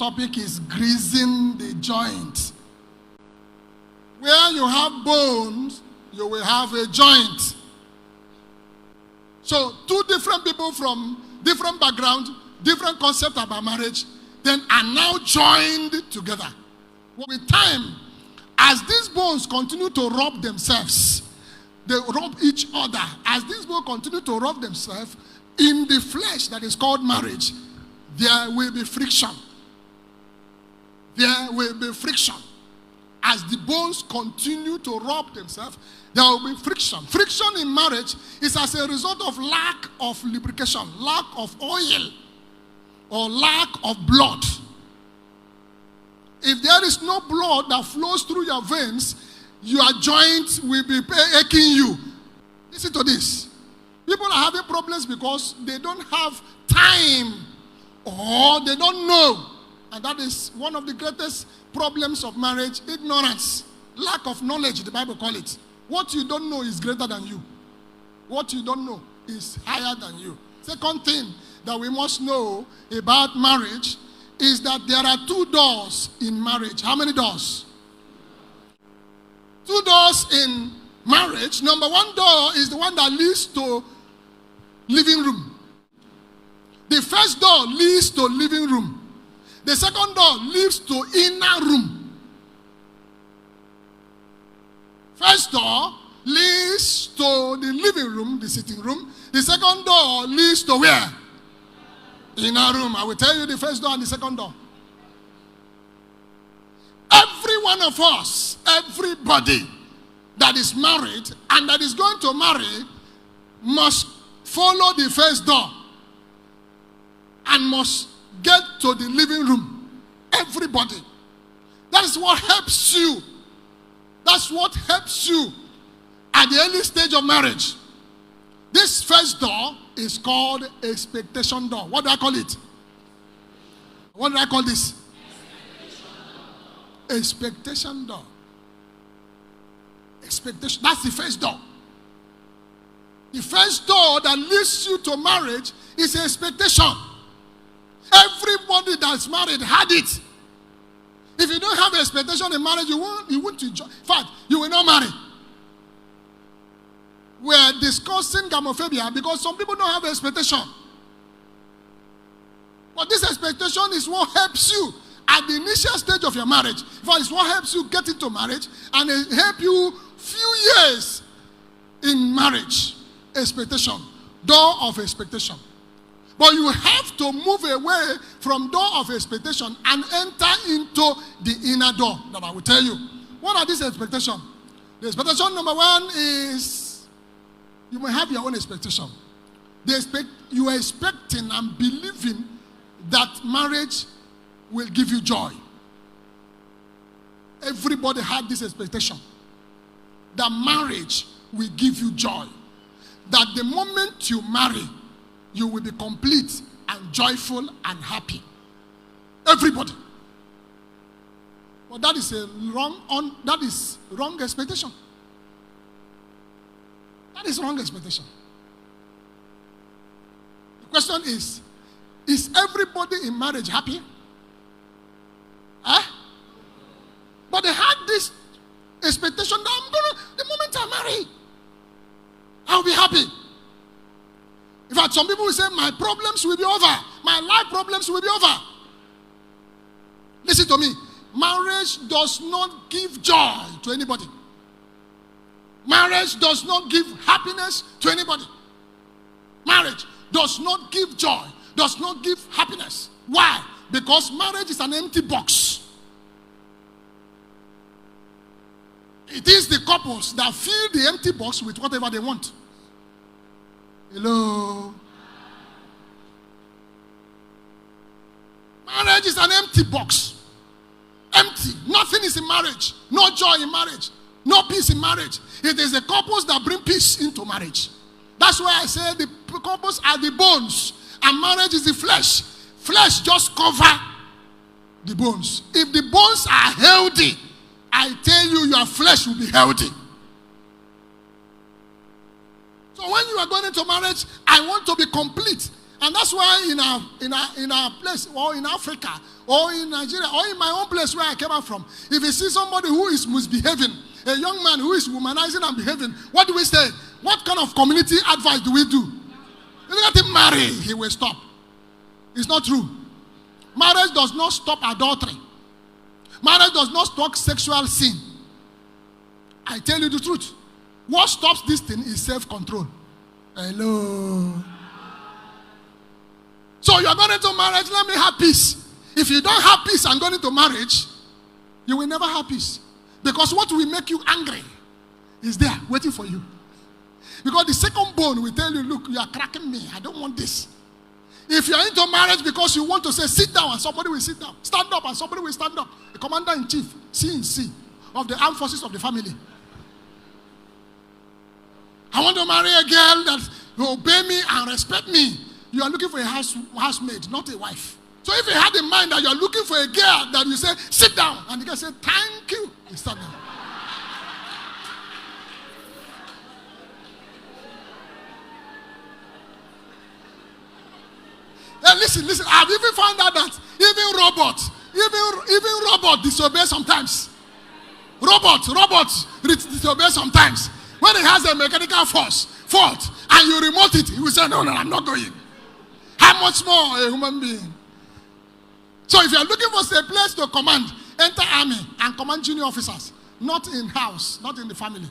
topic is greasing the joint. Where you have bones, you will have a joint. So, two different people from different background, different concept about marriage, then are now joined together. With time, as these bones continue to rub themselves, they rub each other. As these bones continue to rub themselves, in the flesh that is called marriage, there will be friction. There will be friction. As the bones continue to rub themselves, there will be friction. Friction in marriage is as a result of lack of lubrication, lack of oil, or lack of blood. If there is no blood that flows through your veins, your joint will be aching you. Listen to this. People are having problems because they don't have time or they don't know. And that is one of the greatest problems of marriage, ignorance, lack of knowledge, the Bible calls it. What you don't know is greater than you. What you don't know is higher than you. Second thing that we must know about marriage is that there are two doors in marriage. How many doors? Two doors in marriage. Number one door is the one that leads to living room. The first door leads to living room. The second door leads to inner room. First door leads to the living room, the sitting room. The second door leads to where? Inner room. I will tell you the first door and the second door. Every one of us, everybody that is married and that is going to marry must follow the first door and must get to the living room. Everybody. That is what helps you. That's what helps you at the early stage of marriage. This first door is called expectation door. What do I call it? What do I call this? Expectation door. Expectation. That's the first door. The first door that leads you to marriage is expectation. Everybody that's married had it. If you don't have expectation in marriage, you won't enjoy. In fact, you will not marry. We're discussing gamophobia because some people don't have expectation. But this expectation is what helps you at the initial stage of your marriage. In fact, it's what helps you get into marriage and it helps you few years in marriage. Expectation. Door of expectation. But you have to move away from door of expectation and enter into the inner door that I will tell you. What are these expectations? The expectation number one is you may have your own expectation. You are expecting and believing that marriage will give you joy. Everybody had this expectation. That marriage will give you joy. That the moment you marry, you will be complete and joyful and happy. Everybody. But that is wrong expectation. That is wrong expectation. The question is everybody in marriage happy? But they had this expectation that the moment I marry, I'll be happy. In fact, some people will say, my problems will be over. My life problems will be over. Listen to me. Marriage does not give joy to anybody. Marriage does not give happiness to anybody. Marriage does not give joy, does not give happiness. Why? Because marriage is an empty box. It is the couples that fill the empty box with whatever they want. Hello? Marriage is an empty box. Empty. Nothing is in marriage. No joy in marriage. No peace in marriage. It is the couples that bring peace into marriage. That's why I say the couples are the bones and marriage is the flesh. Flesh just cover the bones. If the bones are healthy, I tell you, your flesh will be healthy. So when you are going into marriage, I want to be complete. And that's why in our place, or in Africa, or in Nigeria, or in my own place where I came out from, if you see somebody who is misbehaving, a young man who is womanizing and behaving, what do we say? What kind of community advice do we do? You let him marry, he will stop. It's not true. Marriage does not stop adultery. Marriage does not stop sexual sin. I tell you the truth. What stops this thing is self-control. Hello. So you're going into marriage, let me have peace. If you don't have peace and going into marriage, you will never have peace. Because what will make you angry is there waiting for you. Because the second bone will tell you, look, you are cracking me. I don't want this. If you are into marriage because you want to say, sit down, and somebody will sit down. Stand up, and somebody will stand up. The commander-in-chief, C of the armed forces of the family. I want to marry a girl that will obey me and respect me. You are looking for a housemaid, not a wife. So if you had in mind that you are looking for a girl that you say, sit down, and the girl say, thank you, you stand down. Hey, listen, I've even found out that even robot disobey sometimes. Robots disobey sometimes. When it has a mechanical fault, and you remote it, he will say, no, I'm not going. How much more a human being? So if you are looking for a place to command, enter army and command junior officers, not in house, not in the family.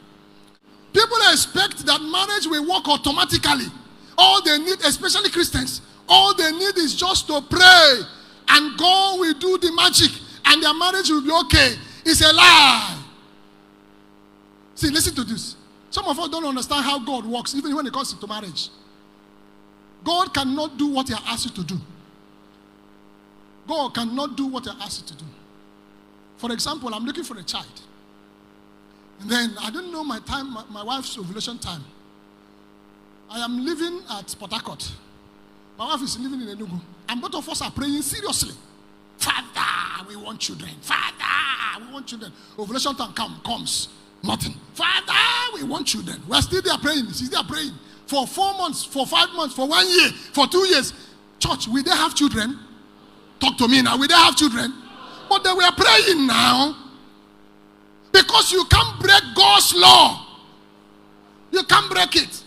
People expect that marriage will work automatically. All they need, especially Christians, all they need is just to pray, and God will do the magic, and their marriage will be okay. It's a lie. See, listen to this. Some of us don't understand how God works, even when it comes to marriage. God cannot do what He has asked you to do. God cannot do what He has asked you to do. For example, I'm looking for a child. And then I don't know my wife's ovulation time. I am living at Port Harcourt. My wife is living in Enugu. And both of us are praying seriously. Father, we want children. Father, we want children. Ovulation time comes. Nothing. Father, we want children. We are still there praying. She's there praying. For 4 months, for 5 months, for 1 year, for 2 years. Church, will they have children? Talk to me now. Will they have children? But they were praying now. Because you can't break God's law. You can't break it.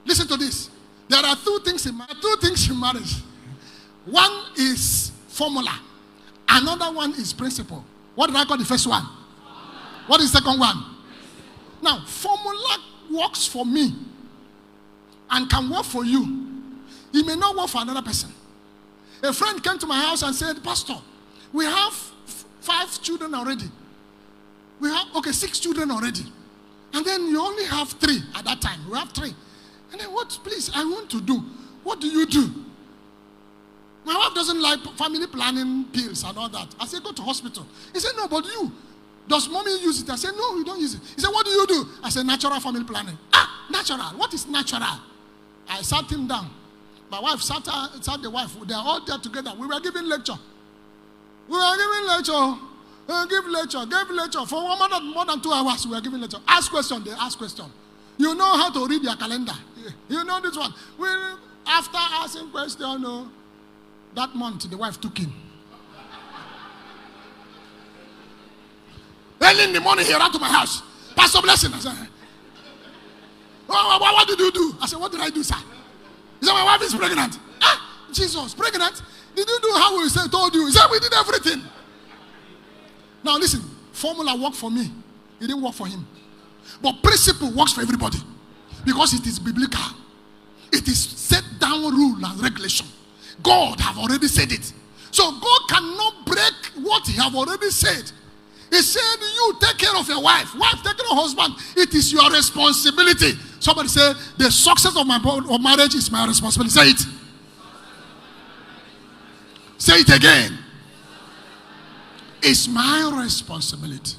Listen to this. There are two things in marriage. One is formula. Another one is principle. What did I call the first one? What is the second one? Now, formula works for me and can work for you. It may not work for another person. A friend came to my house and said, Pastor, we have 5 children already. We have, 6 children already. And then you only have 3 at that time. We have 3. And then what, please, I want to do. What do you do? My wife doesn't like family planning pills and all that. I said, go to hospital. He said, no, but you. Does mommy use it? I said, no, we don't use it. He said, what do you do? I said, natural family planning. Natural. What is natural? I sat him down. My wife sat the wife. They are all there together. We were giving lecture. Give lecture. For more than 2 hours, we were giving lecture. Ask question, they ask question. You know how to read your calendar. You know this one. After asking question, that month, the wife took him. Early in the morning, he ran to my house. Pastor Blessing. I said, what did you do? I said, what did I do, sir? He said, my wife is pregnant. Jesus, pregnant? Did you do how we told you? He said, we did everything. Now listen, formula worked for me. It didn't work for him. But principle works for everybody. Because it is biblical. It is set down rule and regulation. God have already said it. So God cannot break what He have already said. He said, you take care of your wife. Wife, take care of husband. It is your responsibility. Somebody say, the success of marriage is my responsibility. Say it. Say it again. It's my responsibility.